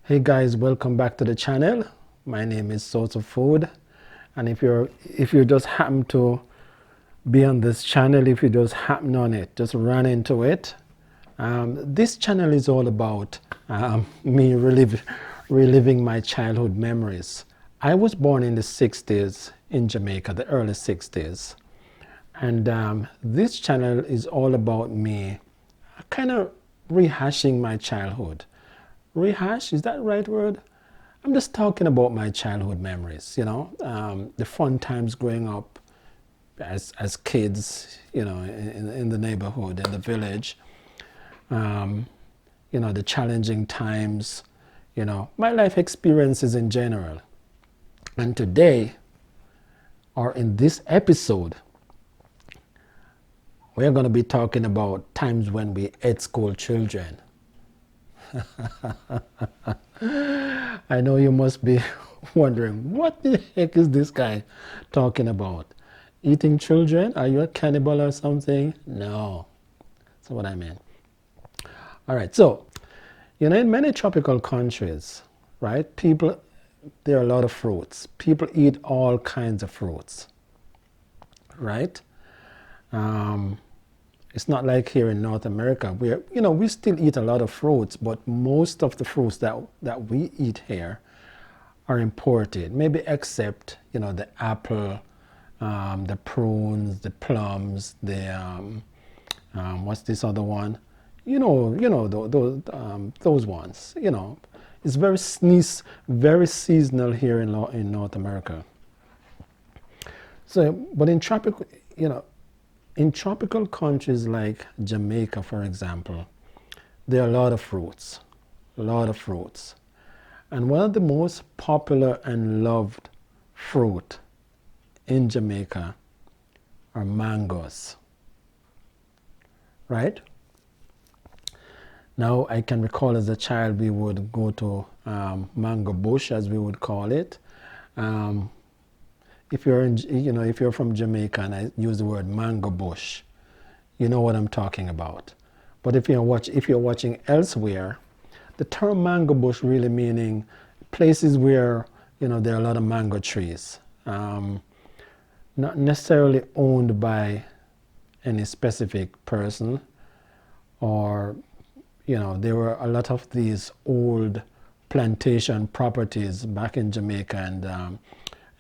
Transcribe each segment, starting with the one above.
Hey guys, welcome back to the channel. My name is Source of Food, and if you just happen to be on this channel, if you just happen on it, just run into it. This channel is all about me reliving my childhood memories. I was born in the 60s in Jamaica, the early 60s, and this channel is all about me kind of rehashing my childhood. Rehash, is that the right word? I'm just talking about my childhood memories, the fun times growing up as kids, in the neighborhood, in the village, the challenging times, my life experiences in general. And today, or in this episode, we're going to be talking about times when we ate school children. I know you must be wondering, what the heck is this guy talking about? Eating children? Are you a cannibal or something? No, that's what I mean. All right, so, in many tropical countries, right, there are a lot of fruits. People eat all kinds of fruits, right? It's not like here in North America where, we still eat a lot of fruits, but most of the fruits that we eat here are imported, maybe except, the apple, the prunes, the plums, what's this other one? Those ones, It's very seasonal here in North America. So, but in tropical countries like Jamaica, for example, there are a lot of fruits, And one of the most popular and loved fruit in Jamaica are mangoes, right? Now, I can recall as a child we would go to mango bush, as we would call it. If you're from Jamaica and I use the word mango bush, you know what I'm talking about. But if you're watching elsewhere, the term mango bush really meaning places where there are a lot of mango trees, not necessarily owned by any specific person, or there were a lot of these old plantation properties back in Jamaica, and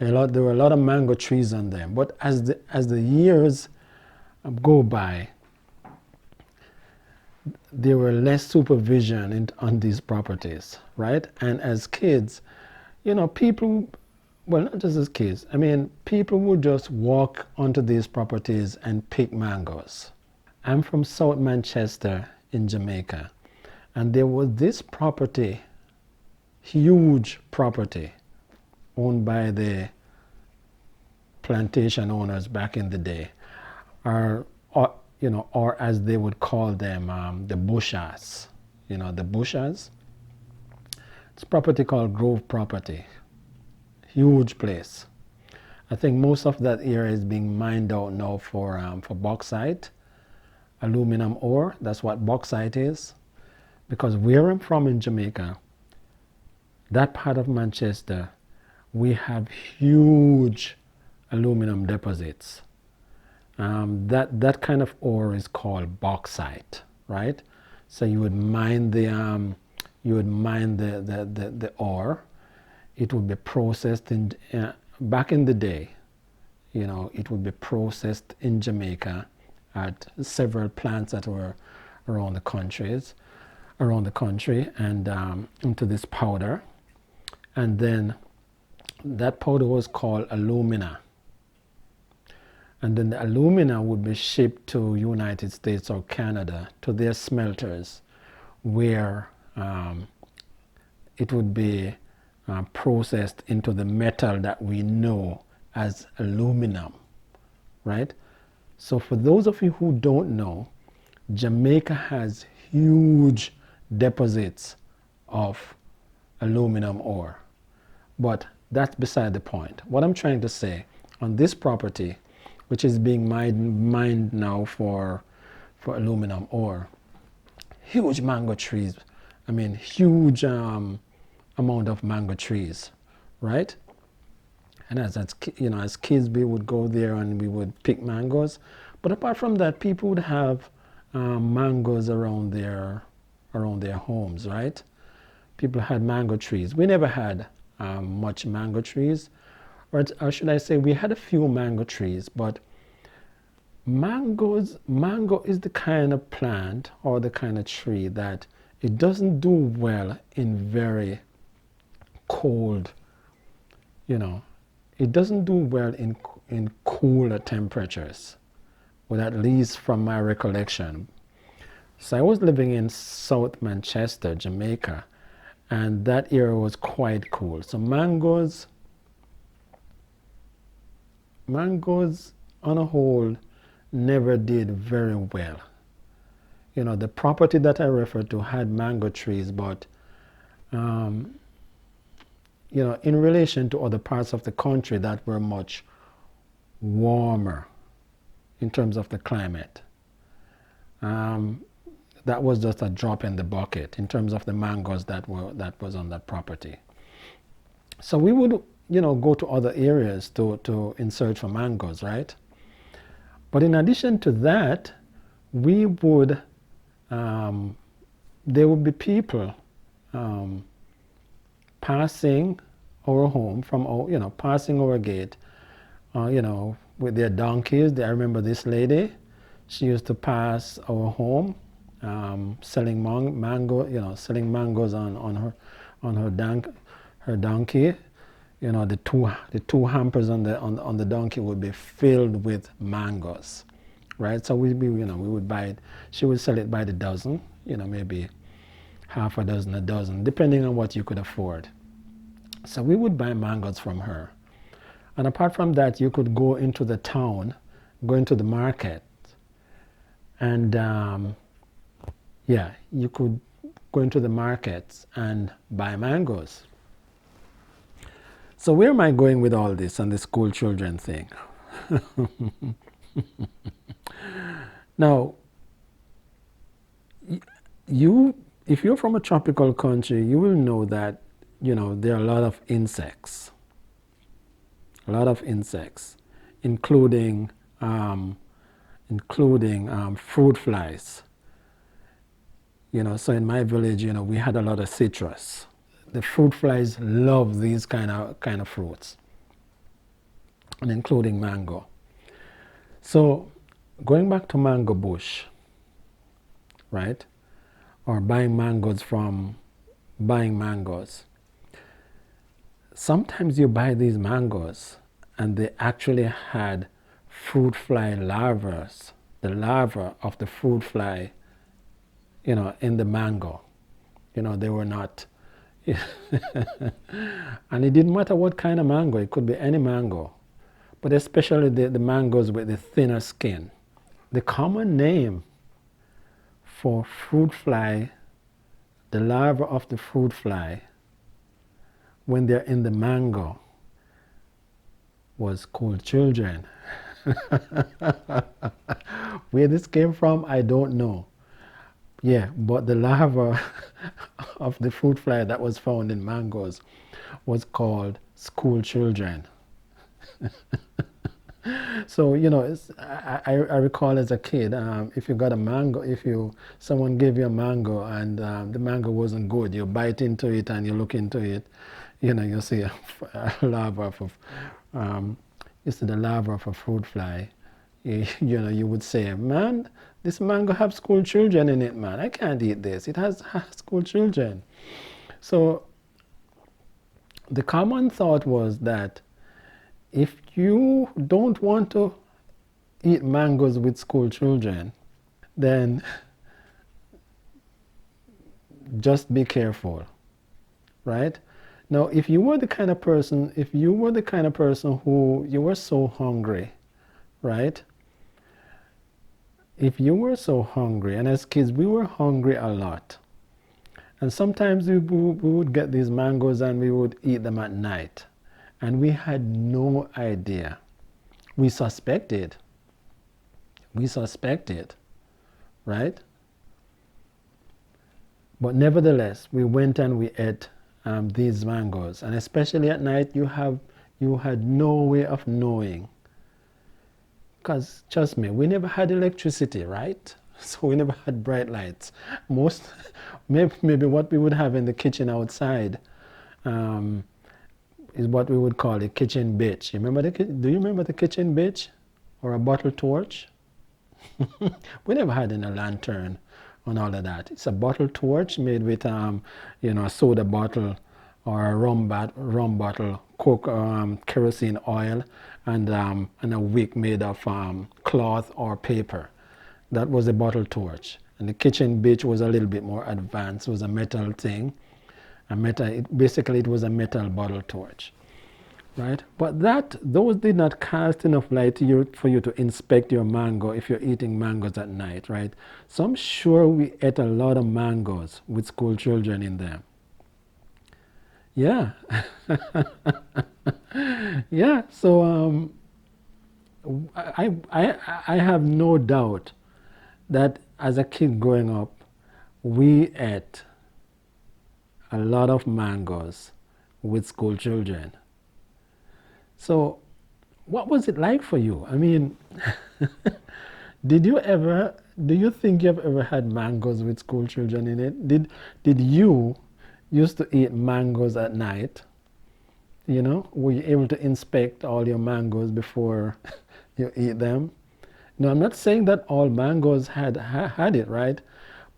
there were a lot of mango trees on them. But as the years go by, there were less supervision on these properties, right? And as kids, people, well, not just as kids, people would just walk onto these properties and pick mangoes. I'm from South Manchester in Jamaica, and there was this property, huge property, owned by the plantation owners back in the day, or as they would call them, the bushas. The bushas. It's a property called Grove Property. Huge place. I think most of that area is being mined out now for bauxite, aluminum ore. That's what bauxite is. Because where I'm from in Jamaica, that part of Manchester, we have huge aluminum deposits. That kind of ore is called bauxite, right? So you would mine the ore. It would be processed back in the day. It would be processed in Jamaica at several plants that were around the country, and into this powder, and then that powder was called alumina. And then the alumina would be shipped to United States or Canada to their smelters, where it would be processed into the metal that we know as aluminum, right? So for those of you who don't know, Jamaica has huge deposits of aluminum ore. But that's beside the point. What I'm trying to say, on this property, which is being mined now for aluminum ore, huge mango trees, huge amount of mango trees, right? And as kids, we would go there and we would pick mangoes. But apart from that, people would have mangoes around their homes, right? People had mango trees. We never had much mango trees, or should I say, we had a few mango trees. But mango is the kind of plant or the kind of tree that it doesn't do well in very cold, you know, it doesn't do well in cooler temperatures, well, at least from my recollection. So I was living in South Manchester, Jamaica, and that area was quite cool. So mangoes on a whole never did very well. The property that I referred to had mango trees, but um, in relation to other parts of the country that were much warmer in terms of the climate, that was just a drop in the bucket in terms of the mangoes that was on that property. So we would, go to other areas to in search for mangoes, right? But in addition to that, we would, there would be people passing our home from our, passing our gate, with their donkeys. I remember this lady, she used to pass our home, selling selling mangoes on her donkey. The two hampers on the donkey would be filled with mangoes, right? So we would buy it. She would sell it by the dozen, maybe half a dozen, depending on what you could afford. So we would buy mangoes from her. And apart from that, you could go into the town, go into the market, and you could go into the markets and buy mangoes. So where am I going with all this and the school children thing? Now, if you're from a tropical country, you will know that there are a lot of insects, including fruit flies. So in my village, we had a lot of citrus. The fruit flies love these kind of fruits, and including mango. So going back to mango bush, right? Or buying mangoes. Sometimes you buy these mangoes and they actually had fruit fly larvae, the larva of the fruit fly, in the mango. They were not, and it didn't matter what kind of mango, it could be any mango, but especially the mangoes with the thinner skin. The common name for fruit fly, the larva of the fruit fly, when they're in the mango, was school children. Where this came from, I don't know. Yeah, but the larva of the fruit fly that was found in mangoes was called school children. So I recall as a kid, if you got a mango, someone gave you a mango and the mango wasn't good, you bite into it and you look into it, you see a larva of you see the larva of a fruit fly. You would say, man, this mango have school children in it, man. I can't eat this. It has school children. So the common thought was that if you don't want to eat mangoes with school children, then just be careful, right? Now, if you were the kind of person who you were so hungry, right? If you were so hungry, and as kids we were hungry a lot, and sometimes we would get these mangoes and we would eat them at night, and we had no idea. We suspected, right? But nevertheless, we went and we ate these mangoes, and especially at night, you had no way of knowing, because trust me, we never had electricity, right? So we never had bright lights. Most maybe what we would have in the kitchen outside um, is what we would call a kitchen bitch. Do you remember the kitchen bitch or a bottle torch? We never had any lantern and all of that. It's a bottle torch made with a soda bottle or a rum bottle, coke, kerosene oil, and a wick made of cloth or paper. That was a bottle torch. And the kitchen bitch was a little bit more advanced. It was a metal thing. Basically it was a metal bottle torch. Right? But those did not cast enough light to you for you to inspect your mango if you're eating mangoes at night, right? So I'm sure we ate a lot of mangoes with school children in them. Yeah. Yeah. So I have no doubt that as a kid growing up, we ate a lot of mangoes with school children. So what was it like for you? I mean, do you think you've ever had mangoes with school children in it? Did you used to eat mangoes at night? Were you able to inspect all your mangoes before you eat them? No, I'm not saying that all mangoes had it, right?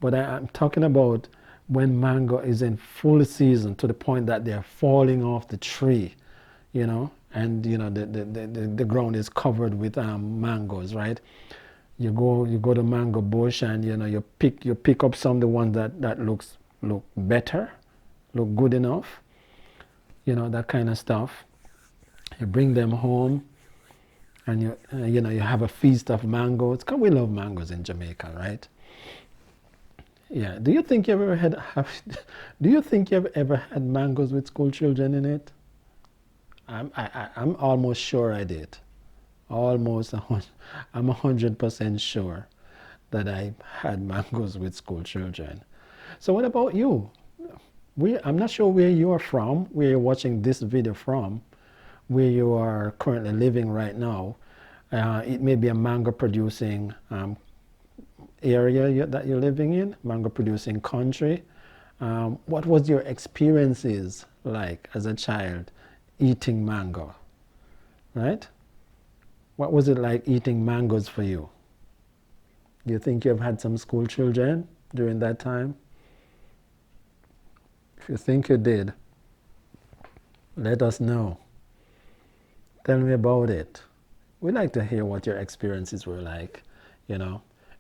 But I'm talking about when mango is in full season to the point that they're falling off the tree, and the ground is covered with mangoes, right? You go to mango bush, and you pick up some of the ones that look better, look good enough, that kind of stuff. You bring them home, and you have a feast of mangoes. 'Cause we love mangoes in Jamaica, right? Yeah. Do you think you've ever do you think you've ever had mangoes with school children in it? I'm almost sure I did. Almost I'm 100% sure that I had mangoes with school children. So what about you? I'm not sure where you are from, where you're watching this video from, where you are currently living right now. It may be a mango producing area that you're living in, mango producing country. What was your experiences like as a child eating mango, right? What was it like eating mangoes for you? Do you think you've had some school children during that time? If you think you did, let us know. Tell me about it. We'd like to hear what your experiences were like,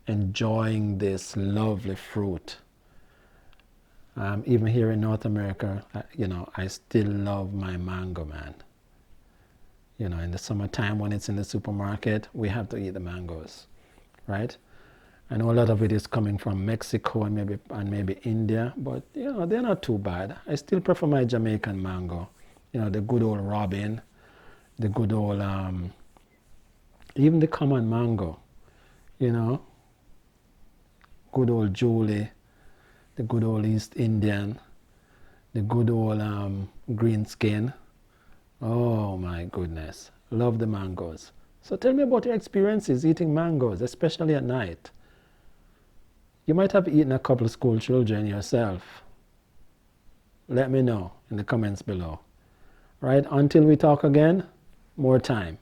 enjoying this lovely fruit. Even here in North America, I still love my mango, man. In the summertime when it's in the supermarket, we have to eat the mangoes, right? I know a lot of it is coming from Mexico and maybe India, but they're not too bad. I still prefer my Jamaican mango. The good old robin, the good old even the common mango, good old Julie, the good old East Indian, the good old green skin. Oh my goodness, love the mangoes. So tell me about your experiences eating mangoes, especially at night. You might have eaten a couple of school children yourself. Let me know in the comments below. All right, until we talk again, more time.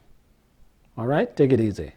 All right, take it easy.